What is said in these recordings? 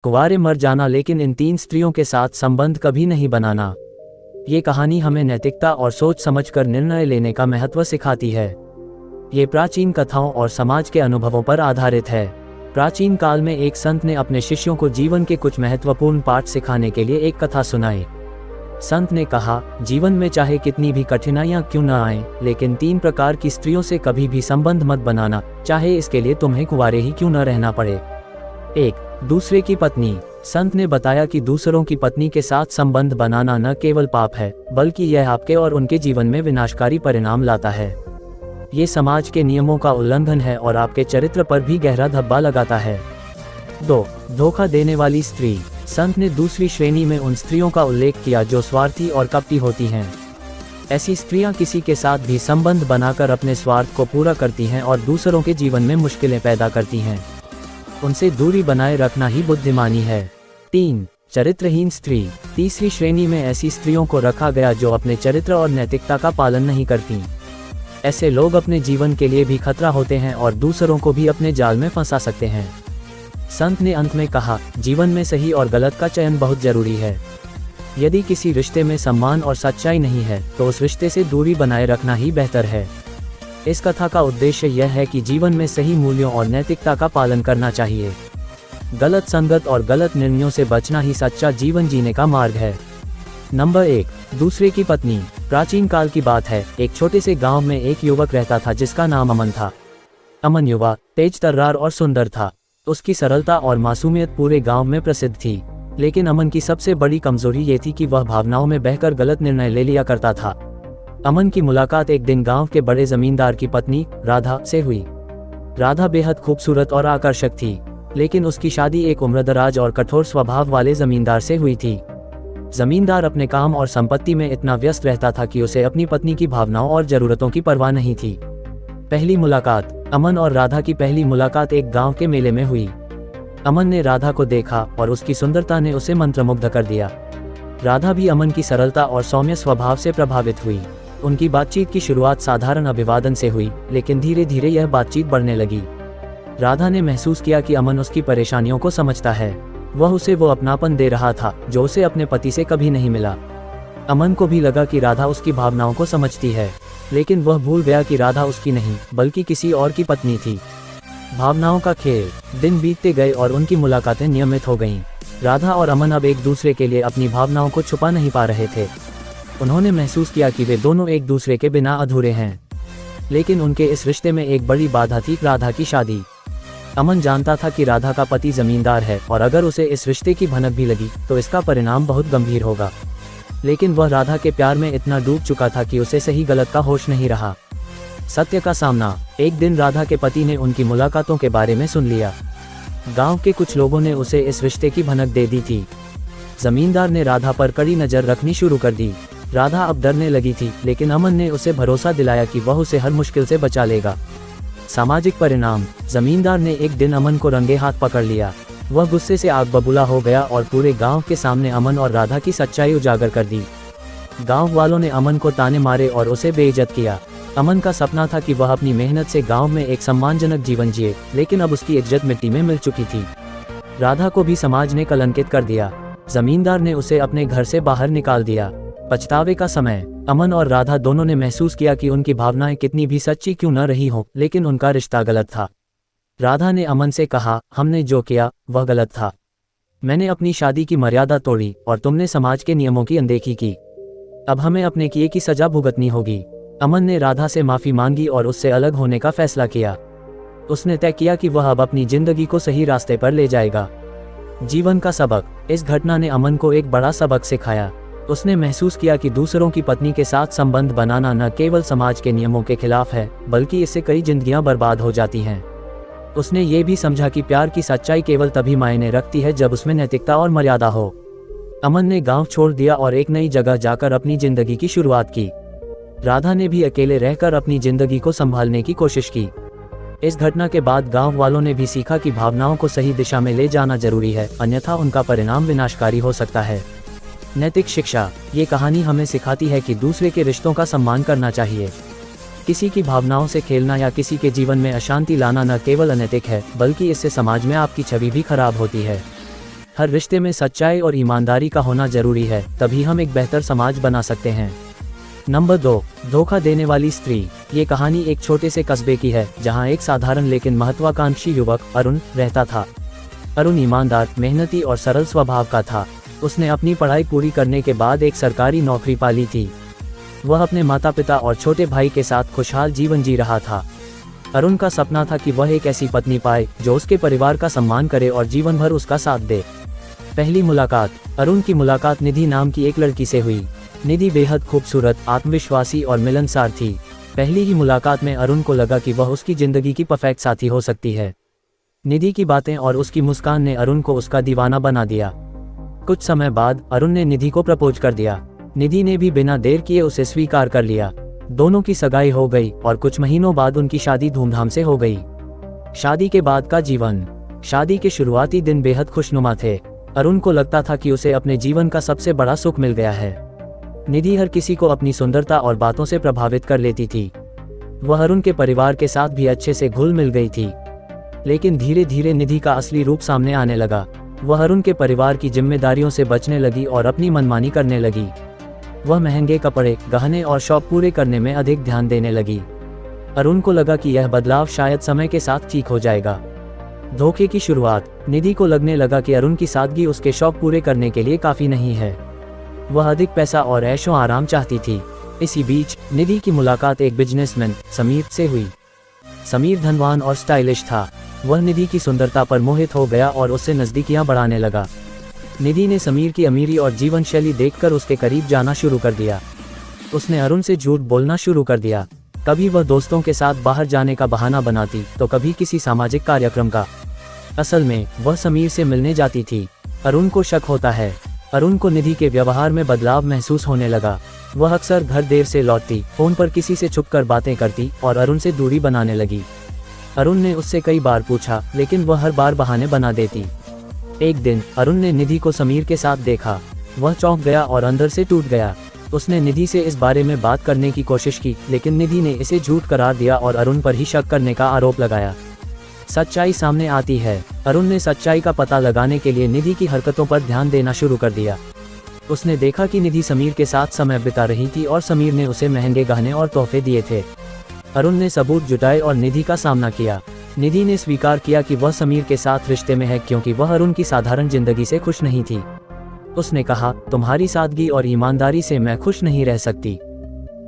कुंवारे मर जाना, लेकिन इन 3 स्त्रियों के साथ संबंध कभी नहीं बनाना। ये कहानी हमें नैतिकता और सोच समझकर निर्णय लेने का महत्व सिखाती है। ये प्राचीन कथाओं और समाज के अनुभवों पर आधारित है। प्राचीन काल में एक संत ने अपने शिष्यों को जीवन के कुछ महत्वपूर्ण पाठ सिखाने के लिए एक कथा सुनाई। संत ने कहा, जीवन में चाहे कितनी भी कठिनाइयां क्यों न आएं, लेकिन 3 प्रकार की स्त्रियों से कभी भी संबंध मत बनाना, चाहे इसके लिए तुम्हें कुंवारे ही क्यों न रहना पड़े। 1. दूसरे की पत्नी। संत ने बताया कि दूसरों की पत्नी के साथ संबंध बनाना न केवल पाप है, बल्कि यह आपके और उनके जीवन में विनाशकारी परिणाम लाता है। ये समाज के नियमों का उल्लंघन है और आपके चरित्र पर भी गहरा धब्बा लगाता है। 2. धोखा देने वाली स्त्री। संत ने दूसरी श्रेणी में उन स्त्रियों का उल्लेख किया जो स्वार्थी और कपटी होती हैं। ऐसी स्त्रियां किसी के साथ भी संबंध बनाकर अपने स्वार्थ को पूरा करती हैं और दूसरों के जीवन में मुश्किलें पैदा करती हैं। उनसे दूरी बनाए रखना ही बुद्धिमानी है। 3. चरित्रहीन स्त्री। तीसरी श्रेणी में ऐसी स्त्रियों को रखा गया जो अपने चरित्र और नैतिकता का पालन नहीं करती। ऐसे लोग अपने जीवन के लिए भी खतरा होते हैं और दूसरों को भी अपने जाल में फंसा सकते हैं। संत ने अंत में कहा, जीवन में सही और गलत का चयन बहुत जरूरी है। यदि किसी रिश्ते में सम्मान और सच्चाई नहीं है, तो उस रिश्ते से दूरी बनाए रखना ही बेहतर है। इस कथा का उद्देश्य यह है कि जीवन में सही मूल्यों और नैतिकता का पालन करना चाहिए। गलत संगत और गलत निर्णयों से बचना ही सच्चा जीवन जीने का मार्ग है। नंबर 1. दूसरे की पत्नी। प्राचीन काल की बात है। एक छोटे से गांव में एक युवक रहता था जिसका नाम अमन था। अमन युवा, तेज तर्रार और सुंदर था। उसकी सरलता और मासूमियत पूरे गांव में प्रसिद्ध थी। लेकिन अमन की सबसे बड़ी कमजोरी ये थी कि वह भावनाओं में बहकर गलत निर्णय ले लिया करता था। अमन की मुलाकात एक दिन गांव के बड़े जमींदार की पत्नी राधा से हुई। राधा बेहद खूबसूरत और आकर्षक थी, लेकिन उसकी शादी एक उम्रदराज और कठोर स्वभाव वाले जमींदार से हुई थी। जमींदार अपने काम और संपत्ति में इतना व्यस्त रहता था कि उसे अपनी पत्नी की भावनाओं और जरूरतों की परवाह नहीं थी। पहली मुलाकात। अमन और राधा की पहली मुलाकात एक गांव के मेले में हुई। अमन ने राधा को देखा और उसकी सुंदरता ने उसे मंत्रमुग्ध कर दिया। राधा भी अमन की सरलता और सौम्य स्वभाव से प्रभावित हुई। उनकी बातचीत की शुरुआत साधारण अभिवादन से हुई, लेकिन धीरे धीरे यह बातचीत बढ़ने लगी। राधा ने महसूस किया कि अमन उसकी परेशानियों को समझता है। वह उसे वो अपनापन दे रहा था जो उसे अपने पति से कभी नहीं मिला। अमन को भी लगा कि राधा उसकी भावनाओं को समझती है, लेकिन वह भूल गया कि राधा उसकी नहीं बल्कि किसी और की पत्नी थी। भावनाओं का खेल। दिन बीतते गए और उनकी मुलाकातें नियमित हो गईं। राधा और अमन अब एक दूसरे के लिए अपनी भावनाओं को छुपा नहीं पा रहे थे। उन्होंने महसूस किया कि वे दोनों एक दूसरे के बिना अधूरे हैं। लेकिन उनके इस रिश्ते में एक बड़ी बाधा थी, राधा की शादी। अमन जानता था कि राधा का पति जमींदार है और अगर उसे इस रिश्ते की भनक भी लगी तो इसका परिणाम बहुत गंभीर होगा। लेकिन वह राधा के प्यार में इतना डूब चुका था कि उसे सही गलत का होश नहीं रहा। सत्य का सामना। एक दिन राधा के पति ने उनकी मुलाकातों के बारे में सुन लिया। गांव के कुछ लोगों ने उसे इस रिश्ते की भनक दे दी थी। जमींदार ने राधा पर कड़ी नजर रखनी शुरू कर दी। राधा अब डरने लगी थी, लेकिन अमन ने उसे भरोसा दिलाया कि वह उसे हर मुश्किल से बचा लेगा। सामाजिक परिणाम। जमींदार ने एक दिन अमन को रंगे हाथ पकड़ लिया। वह गुस्से से आग बबूला हो गया और पूरे गांव के सामने अमन और राधा की सच्चाई उजागर कर दी। गांव वालों ने अमन को ताने मारे और उसे बेइज्जत किया। अमन का सपना था कि वह अपनी मेहनत से गांव में एक सम्मानजनक जीवन जिए, लेकिन अब उसकी इज्जत मिट्टी में मिल चुकी थी। राधा को भी समाज ने कलंकित कर दिया। जमींदार ने उसे अपने घर से बाहर निकाल दिया। पछतावे का समय। अमन और राधा दोनों ने महसूस किया कि उनकी भावनाएं कितनी भी सच्ची क्यों न रही हो, लेकिन उनका रिश्ता गलत था। राधा ने अमन से कहा, हमने जो किया वह गलत था। मैंने अपनी शादी की मर्यादा तोड़ी और तुमने समाज के नियमों की अनदेखी की। अब हमें अपने किए की सजा भुगतनी होगी। अमन ने राधा से माफी मांगी और उससे अलग होने का फैसला किया। उसने तय किया कि वह अब अपनी जिंदगी को सही रास्ते पर ले जाएगा। जीवन का सबक। इस घटना ने अमन को एक बड़ा सबक सिखाया। उसने महसूस किया कि दूसरों की पत्नी के साथ संबंध बनाना न केवल समाज के नियमों के खिलाफ है, बल्कि इससे कई जिंदगियां बर्बाद हो जाती हैं। उसने ये भी समझा कि प्यार की सच्चाई केवल तभी मायने रखती है जब उसमें नैतिकता और मर्यादा हो। अमन ने गांव छोड़ दिया और एक नई जगह जाकर अपनी जिंदगी की शुरुआत की। राधा ने भी अकेले रहकर अपनी जिंदगी को संभालने की कोशिश की। इस घटना के बाद गांव वालों ने भी सीखा कि भावनाओं को सही दिशा में ले जाना जरूरी है, अन्यथा उनका परिणाम विनाशकारी हो सकता है। नैतिक शिक्षा। ये कहानी हमें सिखाती है कि दूसरे के रिश्तों का सम्मान करना चाहिए। किसी की भावनाओं से खेलना या किसी के जीवन में अशांति लाना न केवल अनैतिक है, बल्कि इससे समाज में आपकी छवि भी खराब होती है। हर रिश्ते में सच्चाई और ईमानदारी का होना जरूरी है, तभी हम एक बेहतर समाज बना सकते हैं। नंबर 2, धोखा देने वाली स्त्री। ये कहानी एक छोटे से कस्बे की है, जहाँ एक साधारण लेकिन महत्वाकांक्षी युवक अरुण रहता था। अरुण ईमानदार, मेहनती और सरल स्वभाव का था। उसने अपनी पढ़ाई पूरी करने के बाद एक सरकारी नौकरी पा ली थी। वह अपने माता पिता और छोटे भाई के साथ खुशहाल जीवन जी रहा था। अरुण का सपना था कि वह एक ऐसी पत्नी पाए जो उसके परिवार का सम्मान करे और जीवन भर उसका साथ दे। पहली मुलाकात। अरुण की मुलाकात निधि नाम की एक लड़की से हुई। निधि बेहद खूबसूरत, आत्मविश्वासी और मिलनसार थी। पहली ही मुलाकात में अरुण को लगा कि वह उसकी जिंदगी की परफेक्ट साथी हो सकती है। निधि की बातें और उसकी मुस्कान ने अरुण को उसका दीवाना बना दिया। कुछ समय बाद अरुण ने निधि को प्रपोज कर दिया। निधि ने भी बिना देर किए उसे स्वीकार कर लिया। दोनों की सगाई हो गई और कुछ महीनों बाद उनकी शादी धूमधाम से हो गई। शादी के बाद का जीवन। शादी के शुरुआती दिन बेहद खुशनुमा थे। अरुण को लगता था कि उसे अपने जीवन का सबसे बड़ा सुख मिल गया है। निधि हर किसी को अपनी सुंदरता और बातों से प्रभावित कर लेती थी। वह अरुण के परिवार के साथ भी अच्छे से घुल मिल गई थी। लेकिन धीरे धीरे निधि का असली रूप सामने आने लगा। वह अरुण के परिवार की जिम्मेदारियों से बचने लगी और अपनी मनमानी करने लगी। वह महंगे कपड़े, गहने और शौक पूरे करने में अधिक ध्यान देने लगी। अरुण को लगा कि यह बदलाव शायद समय के साथ ठीक हो जाएगा। धोखे की शुरुआत। निधि को लगने लगा कि अरुण की सादगी उसके शौक पूरे करने के लिए काफी नहीं है। वह अधिक पैसा और ऐशो आराम चाहती थी। इसी बीच निधि की मुलाकात एक बिजनेसमैन समीर से हुई। समीर धनवान और स्टाइलिश था। वह निधि की सुंदरता पर मोहित हो गया और उससे नजदीकियां बढ़ाने लगा। निधि ने समीर की अमीरी और जीवन शैली देखकर उसके करीब जाना शुरू कर दिया। उसने अरुण से झूठ बोलना शुरू कर दिया। कभी वह दोस्तों के साथ बाहर जाने का बहाना बनाती तो कभी किसी सामाजिक कार्यक्रम का। असल में वह समीर से मिलने जाती थी। अरुण को शक होता है। अरुण को निधि के व्यवहार में बदलाव महसूस होने लगा। वह अक्सर घर देर से लौटती, फोन पर किसी से छुपकर बातें करती और अरुण से दूरी बनाने लगी। अरुण ने उससे कई बार पूछा, लेकिन वह हर बार बहाने बना देती। एक दिन अरुण ने निधि को समीर के साथ देखा। वह चौंक गया और अंदर से टूट गया। उसने निधि से इस बारे में बात करने की कोशिश की, लेकिन निधि ने इसे झूठ करार दिया और अरुण पर ही शक करने का आरोप लगाया। सच्चाई सामने आती है। अरुण ने सच्चाई का पता लगाने के लिए निधि की हरकतों पर ध्यान देना शुरू कर दिया। उसने देखा कि निधि समीर के साथ समय बिता रही थी और समीर ने उसे महंगे गहने और तोहफे दिए थे। अरुण ने सबूत जुटाए और निधि का सामना किया। निधि ने स्वीकार किया कि वह समीर के साथ रिश्ते में है क्योंकि वह अरुण की साधारण जिंदगी से खुश नहीं थी। उसने कहा, तुम्हारी सादगी और ईमानदारी से मैं खुश नहीं रह सकती।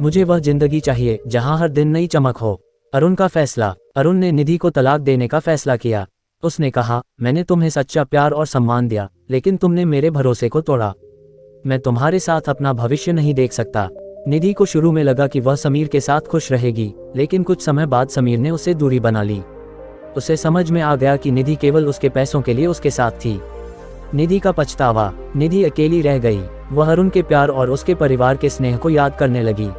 मुझे वह जिंदगी चाहिए जहां हर दिन नई चमक हो। अरुण का फैसला। अरुण ने निधि को तलाक देने का फैसला किया। उसने कहा, मैंने तुम्हें सच्चा प्यार और सम्मान दिया, लेकिन तुमने मेरे भरोसे को तोड़ा। मैं तुम्हारे साथ अपना भविष्य नहीं देख सकता। निधि को शुरू में लगा कि वह समीर के साथ खुश रहेगी, लेकिन कुछ समय बाद समीर ने उससे दूरी बना ली। उसे समझ में आ गया कि निधि केवल उसके पैसों के लिए उसके साथ थी। निधि का पछतावा। निधि अकेली रह गई। वह अरुण के प्यार और उसके परिवार के स्नेह को याद करने लगी,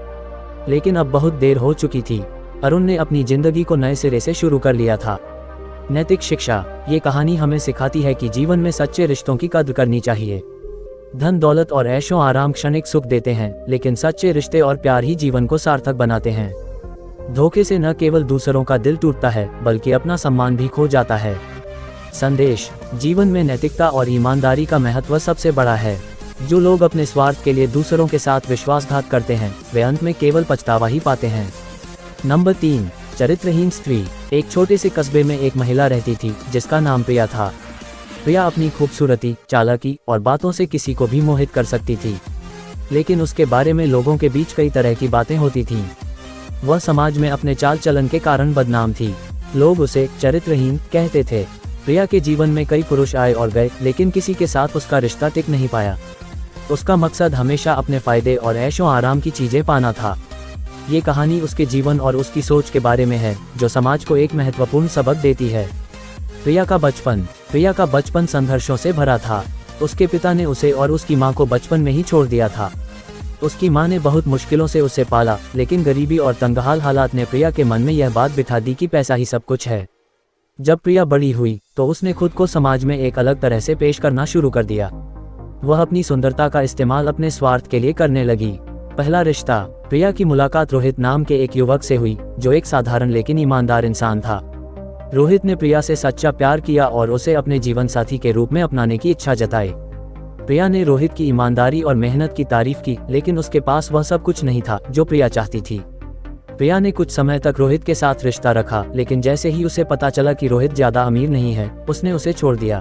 लेकिन अब बहुत देर हो चुकी थी। अरुण ने अपनी जिंदगी को नए सिरे से शुरू कर लिया था। नैतिक शिक्षा। ये कहानी हमें सिखाती है कि जीवन में सच्चे रिश्तों की कद्र करनी चाहिए। धन दौलत और ऐशो आराम क्षणिक सुख देते हैं, लेकिन सच्चे रिश्ते और प्यार ही जीवन को सार्थक बनाते हैं। धोखे से न केवल दूसरों का दिल टूटता है, बल्कि अपना सम्मान भी खो जाता है। संदेश। जीवन में नैतिकता और ईमानदारी का महत्व सबसे बड़ा है। जो लोग अपने स्वार्थ के लिए दूसरों के साथ विश्वासघात करते हैं, वे अंत में केवल पछतावा ही पाते हैं। नंबर 3, चरित्रहीन स्त्री। एक छोटे से कस्बे में एक महिला रहती थी जिसका नाम प्रिया था। प्रिया अपनी खूबसूरती, चालाकी और बातों से किसी को भी मोहित कर सकती थी, लेकिन उसके बारे में लोगों के बीच कई तरह की बातें होती थीं। वह समाज में अपने चाल चलन के कारण बदनाम थी। लोग उसे चरित्रहीन कहते थे। प्रिया के जीवन में कई पुरुष आए और गए, लेकिन किसी के साथ उसका रिश्ता टिक नहीं पाया। उसका मकसद हमेशा अपने फायदे और ऐशो आराम की चीजें पाना था। ये कहानी उसके जीवन और उसकी सोच के बारे में है, जो समाज को एक महत्वपूर्ण सबक देती है। प्रिया का बचपन। प्रिया का बचपन संघर्षों से भरा था। उसके पिता ने उसे और उसकी मां को बचपन में ही छोड़ दिया था। उसकी मां ने बहुत मुश्किलों से उसे पाला, लेकिन गरीबी और तंगहाल हालात ने प्रिया के मन में यह बात बिठा दी कि पैसा ही सब कुछ है। जब प्रिया बड़ी हुई तो उसने खुद को समाज में एक अलग तरह से पेश करना शुरू कर दिया। वह अपनी सुंदरता का इस्तेमाल अपने स्वार्थ के लिए करने लगी। पहला रिश्ता। प्रिया की मुलाकात रोहित नाम के एक युवक से हुई, जो एक साधारण लेकिन ईमानदार इंसान था। रोहित ने प्रिया से सच्चा प्यार किया और उसे अपने जीवन साथी के रूप में अपनाने की इच्छा जताई। प्रिया ने रोहित की ईमानदारी और मेहनत की तारीफ की, लेकिन उसके पास वह सब कुछ नहीं था जो प्रिया चाहती थी। प्रिया ने कुछ समय तक रोहित के साथ रिश्ता रखा, लेकिन जैसे ही उसे पता चला कि रोहित ज्यादा अमीर नहीं है, उसने उसे छोड़ दिया।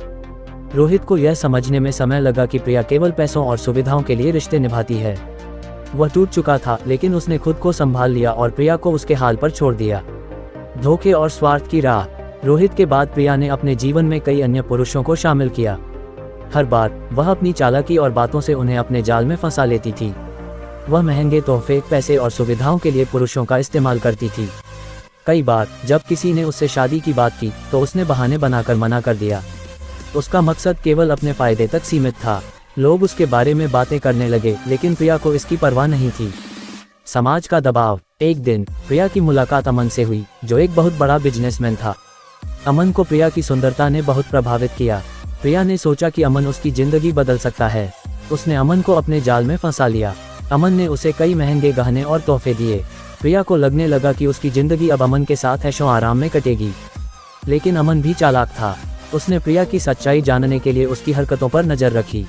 रोहित को यह समझने में समय लगा कि प्रिया केवल पैसों और सुविधाओं के लिए रिश्ते निभाती है। वह टूट चुका था, लेकिन उसने खुद को संभाल लिया और प्रिया को उसके हाल पर छोड़ दिया। धोखे और स्वार्थ की राह। रोहित के बाद प्रिया ने अपने जीवन में कई अन्य पुरुषों को शामिल किया। हर बार वह अपनी चालाकी और बातों से उन्हें अपने जाल में फंसा लेती थी। वह महंगे तोहफे, पैसे और सुविधाओं के लिए पुरुषों का इस्तेमाल करती थी। कई बार जब किसी ने उससे शादी की बात की तो उसने बहाने बनाकर मना कर दिया। उसका मकसद केवल अपने फायदे तक सीमित था। लोग उसके बारे में बातें करने लगे, लेकिन प्रिया को इसकी परवाह नहीं थी। समाज का दबाव। एक दिन प्रिया की मुलाकात अमन से हुई, जो एक बहुत बड़ा बिजनेसमैन था। अमन को प्रिया की सुंदरता ने बहुत प्रभावित किया। प्रिया ने सोचा कि अमन उसकी जिंदगी बदल सकता है। उसने अमन को अपने जाल में फंसा लिया। अमन ने उसे कई महंगे गहने और तोहफे दिए। प्रिया को लगने लगा कि उसकी जिंदगी अब अमन के साथ ऐशो आराम में कटेगी। लेकिन अमन भी चालाक था। उसने प्रिया की सच्चाई जानने के लिए उसकी हरकतों पर नजर रखी।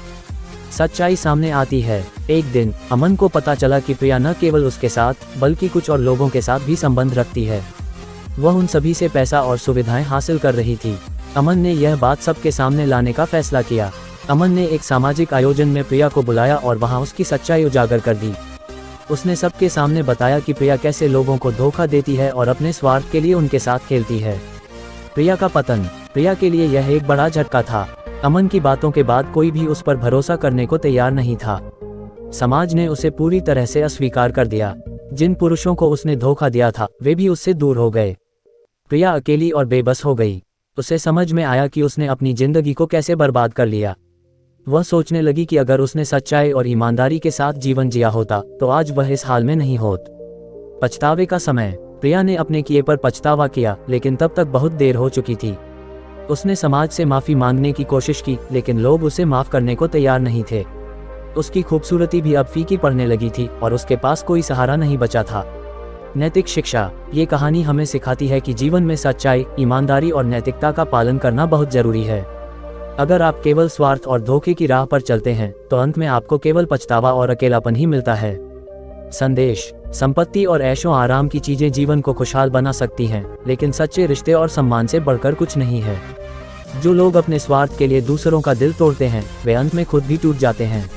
सच्चाई सामने आती है। एक दिन अमन को पता चला कि प्रिया न केवल उसके साथ, बल्कि कुछ और लोगों के साथ भी संबंध रखती है। वह उन सभी से पैसा और सुविधाएं हासिल कर रही थी। अमन ने यह बात सबके सामने लाने का फैसला किया। अमन ने एक सामाजिक आयोजन में प्रिया को बुलाया और वहां उसकी सच्चाई उजागर कर दी। उसने सबके सामने बताया कि प्रिया कैसे लोगों को धोखा देती है और अपने स्वार्थ के लिए उनके साथ खेलती है। प्रिया का पतन। प्रिया के लिए यह एक बड़ा झटका था। अमन की बातों के बाद कोई भी उस पर भरोसा करने को तैयार नहीं था। समाज ने उसे पूरी तरह से अस्वीकार कर दिया। जिन पुरुषों को उसने धोखा दिया था, वे भी उससे दूर हो गए। प्रिया अकेली और बेबस हो गई। उसे समझ में आया कि उसने अपनी जिंदगी को कैसे बर्बाद कर लिया। वह सोचने लगी कि अगर उसने सच्चाई और ईमानदारी के साथ जीवन जिया होता तो आज वह इस हाल में नहीं होत। पछतावे का समय। प्रिया ने अपने किए पर पछतावा किया, लेकिन तब तक बहुत देर हो चुकी थी। उसने समाज से माफी मांगने की कोशिश की, लेकिन लोग उसे माफ करने को तैयार नहीं थे। उसकी खूबसूरती भी अब फीकी पड़ने लगी थी और उसके पास कोई सहारा नहीं बचा था। नैतिक शिक्षा। ये कहानी हमें सिखाती है कि जीवन में सच्चाई, ईमानदारी और नैतिकता का पालन करना बहुत जरूरी है। अगर आप केवल स्वार्थ और धोखे की राह पर चलते हैं तो अंत में आपको केवल पछतावा और अकेलापन ही मिलता है। संदेश। संपत्ति और ऐशो आराम की चीजें जीवन को खुशहाल बना सकती हैं, लेकिन सच्चे रिश्ते और सम्मान से बढ़कर कुछ नहीं है। जो लोग अपने स्वार्थ के लिए दूसरों का दिल तोड़ते हैं, वे अंत में खुद भी टूट जाते हैं।